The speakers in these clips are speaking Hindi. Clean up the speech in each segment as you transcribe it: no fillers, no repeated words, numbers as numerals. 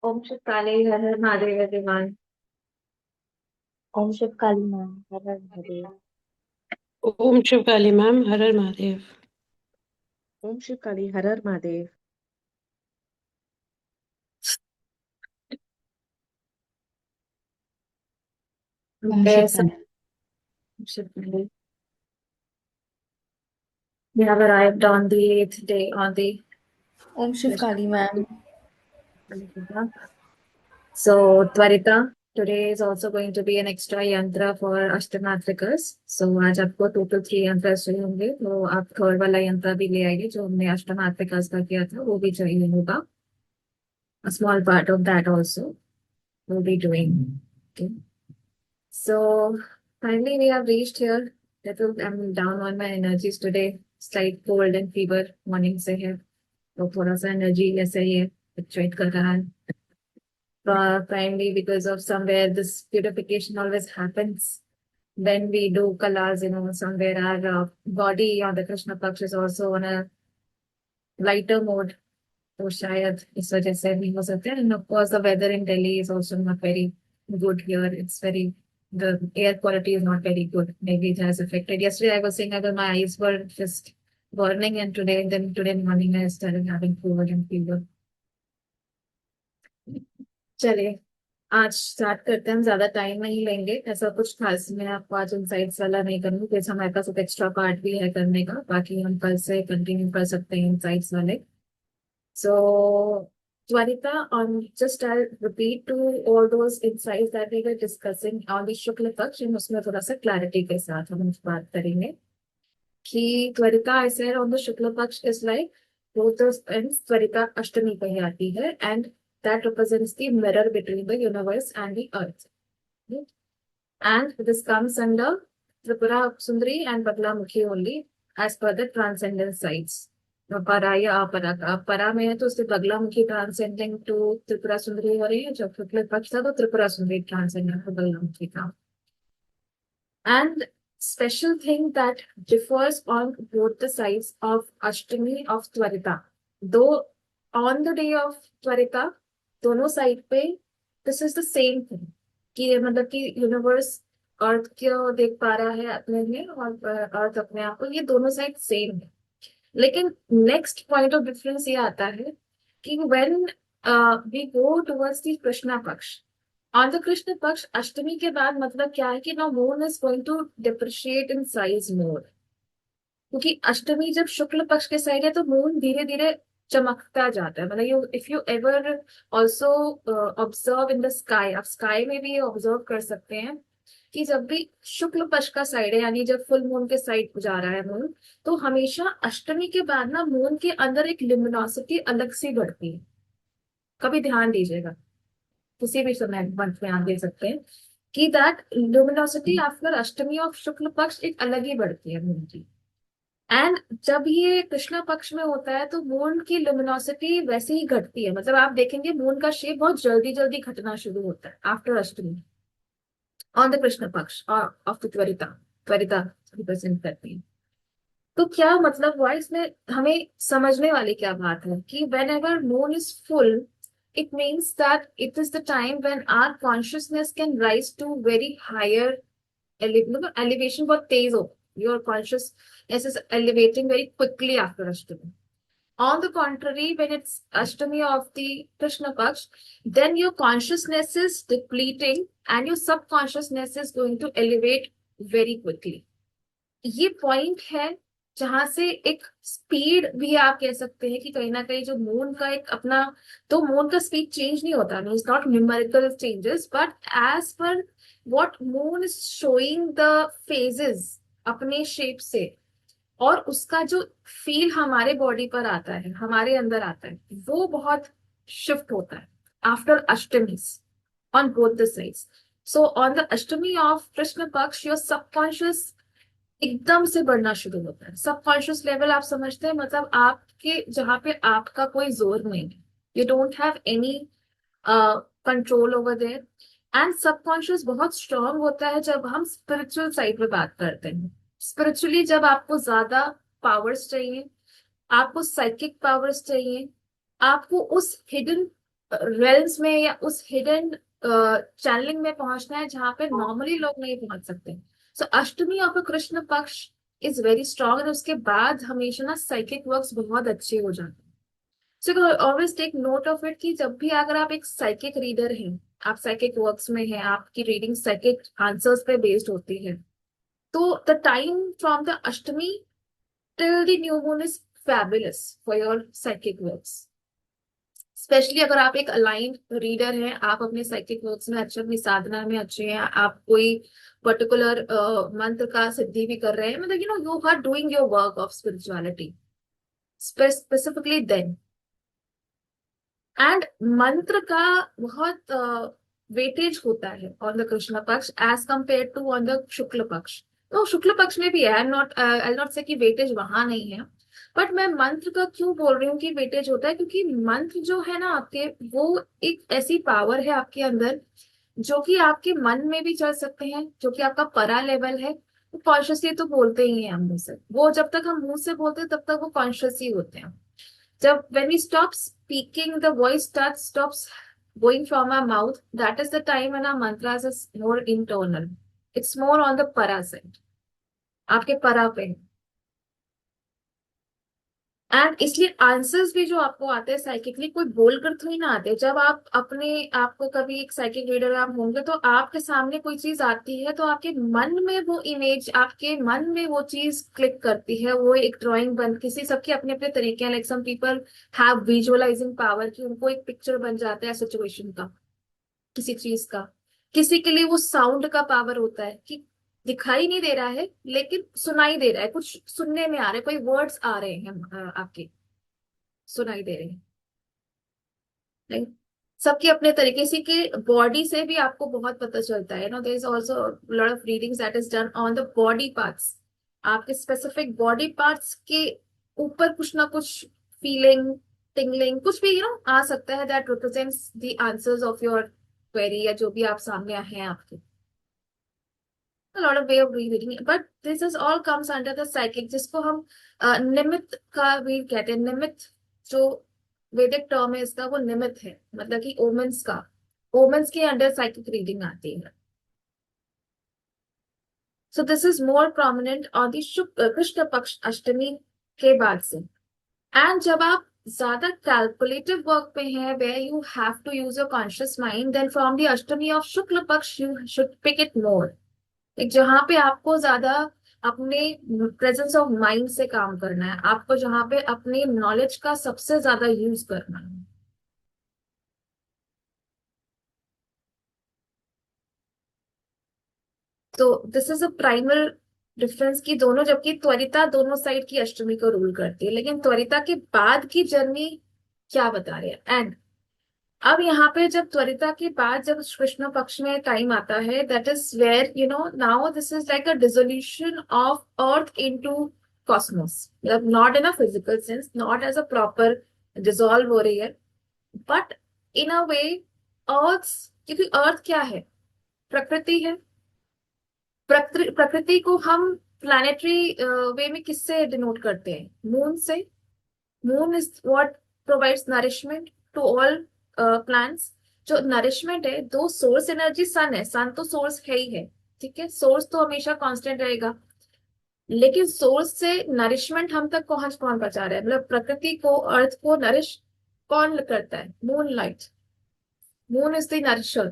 ओम शिव काले हर हर Mahadev everyone. Om Shiv Kali ma'am, her her Mahadev. Om Shiv Kali ma'am, her her Mahadev. Om Shiv Kali her her Mahadev. Om Shiv Yes, Kali. Om Shiv Kali. We have arrived on the eighth day on the Om Shiv Krishna. Kali ma'am. So Tvarita, today is also going to be an extra yantra for अष्टमात्रिकास. So आज आपको टोटल 3 यंत्र चाहिए होंगे, तो आप थर्ड वाला यंत्र भी ले आइए जो हमने अष्टमात्रिकास का किया था, वो भी चाहिए होगा. A small part of that also we'll be doing. Okay. So finally we have reached here. Little I'm down on my energies today. Slight cold and fever morning से है, तो थोड़ा सा एनर्जी ऐसे ही है, फ्लक्चुएट कर रहा है. Primarily because of somewhere this purification always happens when we do kalas, somewhere our body on the Krishna Paksh is also on a lighter mode. तो शायद इस वजह से भी हो सकता है. And of course the weather in Delhi is also not very good here. It's very, the air quality is not very good. Maybe it has affected. Yesterday I was saying that my eyes were just burning, and today morning I started having cold and fever. चलिए आज स्टार्ट करते हैं. हम ज्यादा टाइम नहीं लेंगे. ऐसा कुछ खास मैं आपको आज इनसाइट्स वाला नहीं करूंगी क्योंकि हमारे पास एक एक्स्ट्रा पार्ट भी है करने का. बाकी हम कल से कंटिन्यू कर सकते हैं इनसाइट्स वाले. So, Twarita, just I'll repeat to all those insights that we were discussing on the Shukla Paksh, and उसमें थोड़ा सा clarity के साथ हम इस बात करेंगे कि Twarita, I said on the Shukla Paksh is like both those ends. Twarita अष्टमी पे ही आती है, and that represents the mirror between the universe and the earth. Right? And this comes under Tripura Sundari and Baglamukhi only as per the transcendent sides. परा या अपरा का, अब परा में है तो उससे बगलामुखी ट्रांसेंडिंग टू त्रिपुरा सुंदरी हो रही है. जब शुक्ल पक्ष था तो त्रिपुरा सुंदरी ट्रांसेंडिंग टू बगलामुखी था. And special thing that differs on both the sides of Ashtami of Twarita. Though on the day of Twarita, दोनों साइड पे this is the same thing. कि मतलब कि यूनिवर्स अर्थ को देख पा रहा है अपने में और अर्थ अपने आप को, ये दोनों साइड सेम है. लेकिन नेक्स्ट पॉइंट ऑफ डिफरेंस ये आता है कि when we go towards the Krishna paksha, on the Krishna पक्ष अष्टमी के बाद मतलब क्या है कि now moon is going to depreciate in size more. क्योंकि अष्टमी जब शुक्ल पक्ष के साइड है तो मून धीरे धीरे चमकता जाता है. मतलब you if you ever also observe in the sky, आप स्काई में भी ऑब्जर्व कर सकते हैं कि जब भी शुक्ल पक्ष का साइड है, यानी जब फुल मून के साइड जा रहा है मून, तो हमेशा अष्टमी के बाद ना मून के अंदर एक लिमिनोसिटी अलग सी बढ़ती है. कभी ध्यान दीजिएगा, किसी भी समय मंथ में आप दे सकते हैं कि that लुमिनोसिटी after Ashtami of Shukla पक्ष एक अलग ही बढ़ती है मून की. एंड जब ये कृष्णा पक्ष में होता है तो मून की लुमिनोसिटी वैसे ही घटती है. मतलब आप देखेंगे मून का शेप बहुत जल्दी जल्दी घटना शुरू होता है after Ashtami on the Krishna पक्ष of the Twarita. Twarita represent करती है. तो क्या मतलब हुआ इसमें, हमें समझने वाली क्या बात है कि when ever moon is full, it means that it is the time when our consciousness can rise to very higher elevation. बहुत तेज हो, your consciousness is elevating very quickly after Ashtami. On the contrary, when it's Ashtami of the Krishna Paksh, then your consciousness is depleting and your subconsciousness is going to elevate very quickly. ये पॉइंट है जहां से एक स्पीड भी आप कह सकते हैं कि कहीं ना कहीं जो मून का एक अपना, तो मून का स्पीड चेंज नहीं होता, means not numerical changes, but as per what moon is showing the phases अपने शेप से, और उसका जो फील हमारे बॉडी पर आता है, हमारे अंदर आता है, वो बहुत शिफ्ट होता है after Ashtami on both the sides. So on the Ashtami of Krishna पक्ष योर सबकॉन्शियस एकदम से बढ़ना शुरू होता है. सबकॉन्शियस लेवल आप समझते हैं, मतलब आपके जहां पे आपका कोई जोर नहीं है, you don't have any control over there. And subconscious बहुत स्ट्रांग होता है जब हम स्पिरिचुअल साइड में बात करते हैं. स्पिरिचुअली जब आपको ज्यादा पावर्स चाहिए, आपको साइकिक पावर्स चाहिए, आपको उस हिडन रेल्स में या उस हिडन चैनलिंग में पहुंचना है जहाँ पे नॉर्मली लोग नहीं पहुंच सकते। सो अष्टमी ऑफ कृष्ण पक्ष इज वेरी स्ट्रांग, और उसके बाद हमेशा ना साइकिक वर्क्स बहुत अच्छे हो जाते हैं। So always take note of it कि जब भी अगर आप एक साइकिक रीडर हैं, आप साइकिक वर्क्स में हैं, आपकी रीडिंग साइकिक आंसर्स पे बेस्ड होती है, तो the time from the Ashtami till the new moon is fabulous for your psychic works. Specially अगर आप एक अलाइंड रीडर हैं, आप अपने साइकिक वर्क्स में अच्छे, अपनी साधना में अच्छे हैं, आप कोई पर्टिकुलर मंत्र का सिद्धि भी कर रहे हैं, मतलब you are doing your work of spirituality specifically then. And मंत्र का बहुत वेटेज होता है on the Krishna Paksha as compare to on the Shukla Paksha. तो शुक्ल पक्ष में भी है, आई नॉट से कि वेटेज वहां नहीं है, बट मैं मंत्र का क्यों बोल रही हूँ कि वेटेज होता है, क्योंकि मंत्र जो है ना आपके, वो एक ऐसी पावर है आपके अंदर जो कि आपके मन में भी चल सकते हैं, जो कि आपका परा लेवल है। वो कॉन्शियसली तो बोलते ही हैं हम मुंह से, वो जब तक हम मुंह से बोलते हैं तब तक वो कॉन्शियस ही होते हैं। जब when we stop speaking, the voice stops going from our mouth, that is the time when our mantras is more internal, it's more on the para side, आपके परा पे। एंड इसलिए आंसर्स भी जो आपको आते हैं साइकिकली, कोई बोलकर थोड़ी ना आते। जब आप अपने आपको कभी एक साइकिक रीडर आप होंगे तो आपके सामने कोई चीज आती है तो आपके मन में वो इमेज, आपके मन में वो चीज क्लिक करती है, वो एक ड्राइंग बन, किसी सबके अपने अपने तरीके हैं। Like some people have visualizing power, कि उनको एक पिक्चर बन जाता है सिचुएशन का, किसी चीज का। किसी के लिए वो साउंड का पावर होता है कि दिखाई नहीं दे रहा है लेकिन सुनाई दे रहा है, कुछ सुनने में आ रहा है, कोई वर्ड्स आ रहे हैं आपके, सुनाई दे रहे हैं। Right? सबके अपने तरीके से, कि बॉडी से भी आपको बहुत पता चलता है। No, there is also lot of readings that is done on the body parts. आपके स्पेसिफिक बॉडी पार्ट्स के ऊपर कुछ ना कुछ फीलिंग, टिंगलिंग, कुछ भी आ सकता है that represents the answers of your query, या जो भी आप सामने हैं आपके। A lot of way of reading it, but this is all comes under the psychic, जिसको हम निमित्त का भी कहते हैं। निमित्त जो वैदिक टर्म है इसका, वो निमित्त है, मतलब कि ओमेंस का, ओमेंस के अंडर साइकिक रीडिंग आती है। So this is more prominent on the Krishna पक्ष अष्टमी के बाद से। एंड जब आप ज्यादा कैलकुलेटिव वर्क पे हैं, where you have to use your conscious mind, then from the Ashtami of Shukla Paksha you should pick it more, एक जहां पे आपको ज्यादा अपने प्रेजेंस ऑफ माइंड से काम करना है, आपको जहां पे अपने नॉलेज का सबसे ज्यादा यूज करना है। तो this is a primal difference, की दोनों, जबकि त्वरिता दोनों साइड की अष्टमी को रूल करती है, लेकिन त्वरिता के बाद की जर्नी क्या बता रहे हैं। एंड अब यहाँ पे जब त्वरिता के बाद जब कृष्ण पक्ष में टाइम आता है, that is where now this is like a dissolution of earth into cosmos, मतलब not in a physical sense, not as a proper dissolve हो रही है, बट इन अ वे अर्थ, क्योंकि अर्थ क्या है, प्रकृति है। प्रकृति को हम प्लानिटरी वे में किससे डिनोट करते हैं, मून से। Moon is what provides nourishment to all plants. जो नरिशमेंट है, दो सोर्स एनर्जी सन है, सन तो सोर्स है ही है, ठीक है, सोर्स तो हमेशा कांस्टेंट रहेगा, लेकिन सोर्स से नरिशमेंट हम तक कौन कौन पहुंचा रहा है, मतलब प्रकृति को, अर्थ को नरिश कौन करता है, moon light. Moon is the nourisher,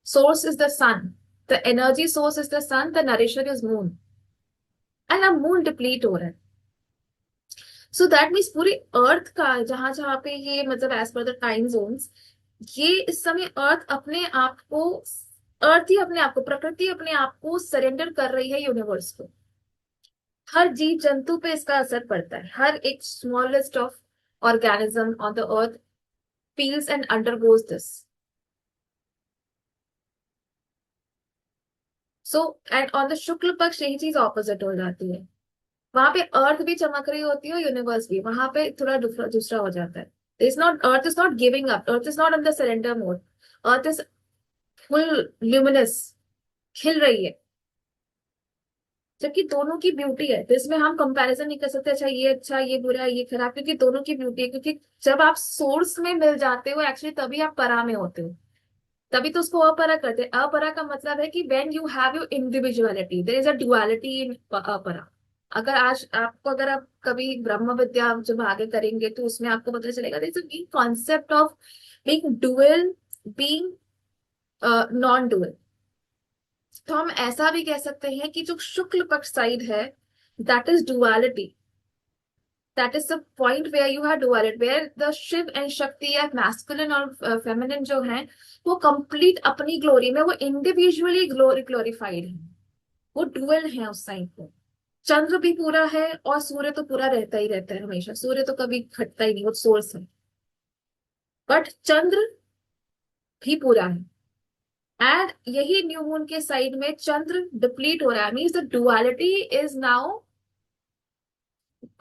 source is the sun, the energy source is the sun, the nourisher is moon. And अब मून डिप्लीट हो रहा है, सो दैट मीन्स पूरी अर्थ का जहां जहां पे ये, मतलब as per the time zones, ये इस समय अर्थ अपने आप को, अर्थ ही अपने आप को, प्रकृति अपने आप को सरेंडर कर रही है यूनिवर्स को। हर जीव जंतु पे इसका असर पड़ता है, हर एक smallest of organism on the earth feels and undergoes this. So and on the Shukla Paksha यही चीज ऑपोजिट हो जाती है, वहां पे अर्थ भी चमक रही होती है, यूनिवर्स भी, वहां पे थोड़ा दूसरा दूसरा हो जाता है। Is not, earth is not giving up, earth is not in the surrender mode, earth is full luminous, खिल रही है। जबकि दोनों की ब्यूटी है, तो इसमें हम कंपैरिजन नहीं कर सकते अच्छा ये बुरा ये खराब, क्योंकि दोनों की ब्यूटी है। क्योंकि जब आप सोर्स में मिल जाते हो एक्चुअली तभी आप परा में होते हो, तभी तो उसको अपरा करते हैं। अपरा का मतलब है कि when you have your individuality, there is a duality in Apara. अगर आज आपको, अगर आप कभी ब्रह्म विद्या जब आगे करेंगे तो उसमें आपको पता चलेगा there is a concept of being dual, being non dual. तो हम ऐसा भी कह सकते हैं कि जो शुक्ल पक्ष साइड है, that is duality, that is the point where you have duality, where the Shiva and Shakti या मैस्कुलिन और फेमिनिन जो है वो कंप्लीट अपनी ग्लोरी में, वो इंडिविजुअली ग्लोरीफाइड है, वो डुअल है उस साइड पे। चंद्र भी पूरा है और सूर्य तो पूरा रहता ही रहता है हमेशा, सूर्य तो कभी घटता ही नहीं, वो सोर्स है। बट चंद्र भी पूरा है, एंड यही न्यू मून के साइड में चंद्र डिप्लीट हो रहा है, means the duality is now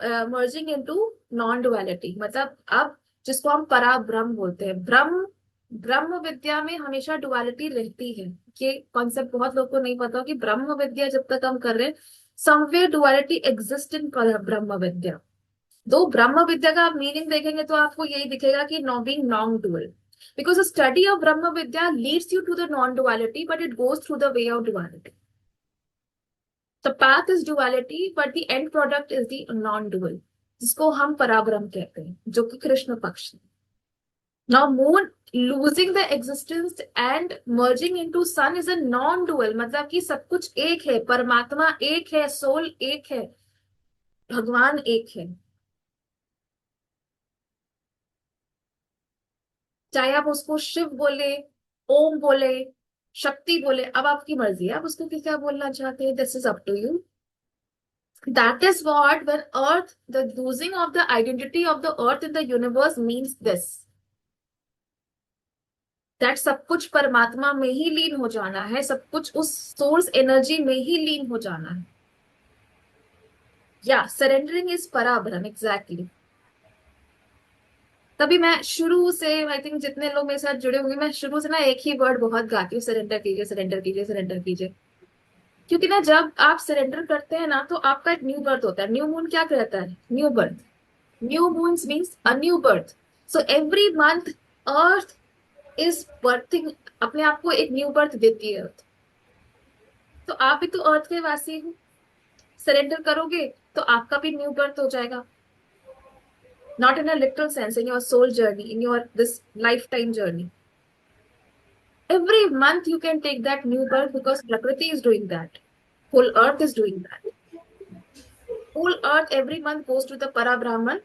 merging into non duality. मतलब अब जिसको हम परा ब्रह्म बोलते हैं, ब्रह्म ब्रह्म विद्या में हमेशा डुअलिटी रहती है। ये कॉन्सेप्ट बहुत लोगों को नहीं पता कि ब्रह्म विद्या जब तक हम कर रहे हैं, समवेयर डुअलिटी एग्जिस्ट इन ब्रह्म विद्या। दो ब्रह्म विद्या का आप मीनिंग देखेंगे तो आपको यही दिखेगा कि no being non dual, because study of Brahma Vidya leads you to the non duality but it goes through the way of duality. The path is duality, but the end product is the non-dual, जिसको हम पराब्रह्म कहते हैं, जो कि कृष्ण पक्ष है। Now moon losing the existence and merging into sun is a non-dual, मतलब कि सब कुछ एक है, परमात्मा एक है, सोल एक है, भगवान एक है। चाहे आप उसको शिव बोले, ओम बोले, शक्ति बोले, अब आपकी मर्जी है आप उसको क्या बोलना चाहते हैं, this is up to you. That is what when earth, the losing of the identity of the earth in the universe means this, that सब कुछ परमात्मा में ही लीन हो जाना है, सब कुछ उस सोर्स एनर्जी में ही लीन हो जाना है। या सरेंडरिंग इज पराब्रह्म, एग्जैक्टली। तभी मैं शुरू से, आई थिंक जितने लोग मेरे साथ जुड़े होंगे, मैं शुरू से ना एक ही वर्ड बहुत गाती हूँ, सरेंडर कीजिए सरेंडर कीजिए सरेंडर कीजिए। क्योंकि ना जब आप सरेंडर करते हैं ना तो आपका एक न्यू बर्थ होता है। न्यू मून क्या कहता है? New birth. New moons means a new birth. So every month earth is berthing, अपने आप को एक न्यू बर्थ देती है अर्थ। तो आप भी तो अर्थ के वासी हो, सरेंडर करोगे तो आपका भी न्यू बर्थ हो जाएगा। Not in a literal sense, in your soul journey, in your this life time journey. Every month you can take that new birth because Prakriti is doing that. Whole earth is doing that. Whole earth every month goes to the para brahman.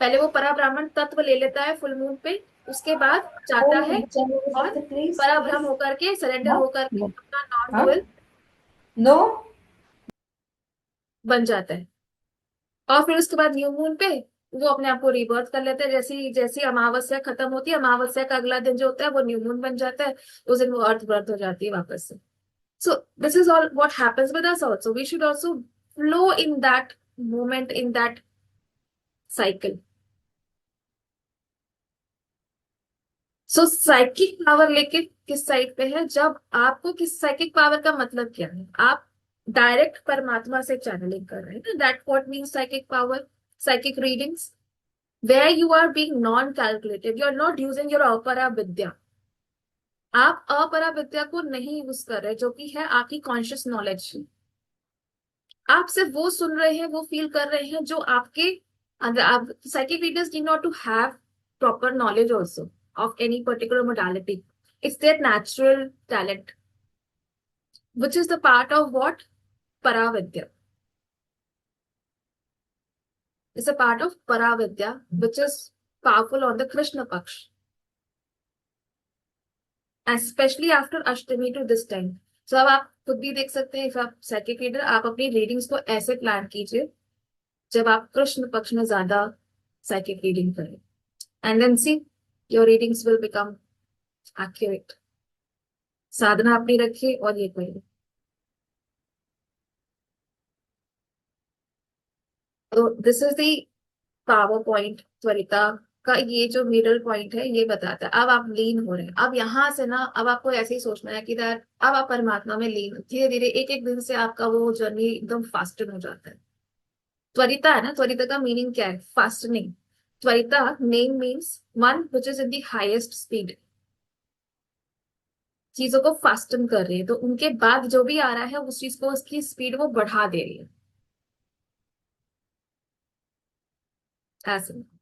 पहले वो परा ब्राह्मण तत्व ले लेता है फुल मून पे, उसके बाद जाता है और परा ब्रह्म होकर के, सरेंडर होकर के अपना नॉन डुअल नो बन जाता है। और फिर उसके बाद न्यू मून पे वो अपने आप को रिबर्थ कर लेते हैं। जैसी जैसी अमावस्या खत्म होती है, अमावस्या का अगला दिन जो होता है वो न्यू मून बन जाता है, उस दिन वो अर्थ बर्थ हो जाती है वापस से। So this is all what happens with us also. We should also flow in that moment, in that cycle. So psychic power लेके किस साइड पे है? जब आपको किस साइकिक पावर का मतलब क्या है? आप डायरेक्ट परमात्मा से चैनलिंग कर रहे हैं ना, that what means psychic power. Psychic readings where you are being non-calculative, you are not using your अपरा विद्या। आप अपरा विद्या को नहीं यूज कर रहे, जो कि है आपकी कॉन्शियस नॉलेज। आप सिर्फ वो सुन रहे हैं, वो फील कर रहे हैं जो आपके अंदर। आप psychic readers need not to have proper knowledge also of any particular modality, it's their natural talent which is the part of what? Paravidya. It's a part of Paravidya which is powerful on the Krishna Paksha, especially after Ashtami to this time. So अब आप खुद भी देख सकते हैं, आप साइकिक रीडर, आप अपनी रीडिंग्स को ऐसे प्लान कीजिए जब आप कृष्ण पक्ष में ज्यादा साइकिक रीडिंग करें, and then see your readings will become accurate. साधना अपनी रखिए और ये करिए। तो this is the power point Tvarita का ये जो मिडल पॉइंट है ये बताता है। अब आप लीन हो रहे हैं, अब यहाँ से ना अब आपको ऐसे ही सोचना है कि यार अब आप परमात्मा में लीन, धीरे धीरे एक एक दिन से आपका वो जर्नी एकदम फास्टन हो जाता है। त्वरिता है ना, त्वरिता का मीनिंग क्या है? Fastening. Tvarita name means one which is in the highest speed, चीजों को फास्टन कर रही है, तो उनके बाद जो भी आ रहा है उस चीज को उसकी स्पीड वो बढ़ा दे रही है, ऐसे।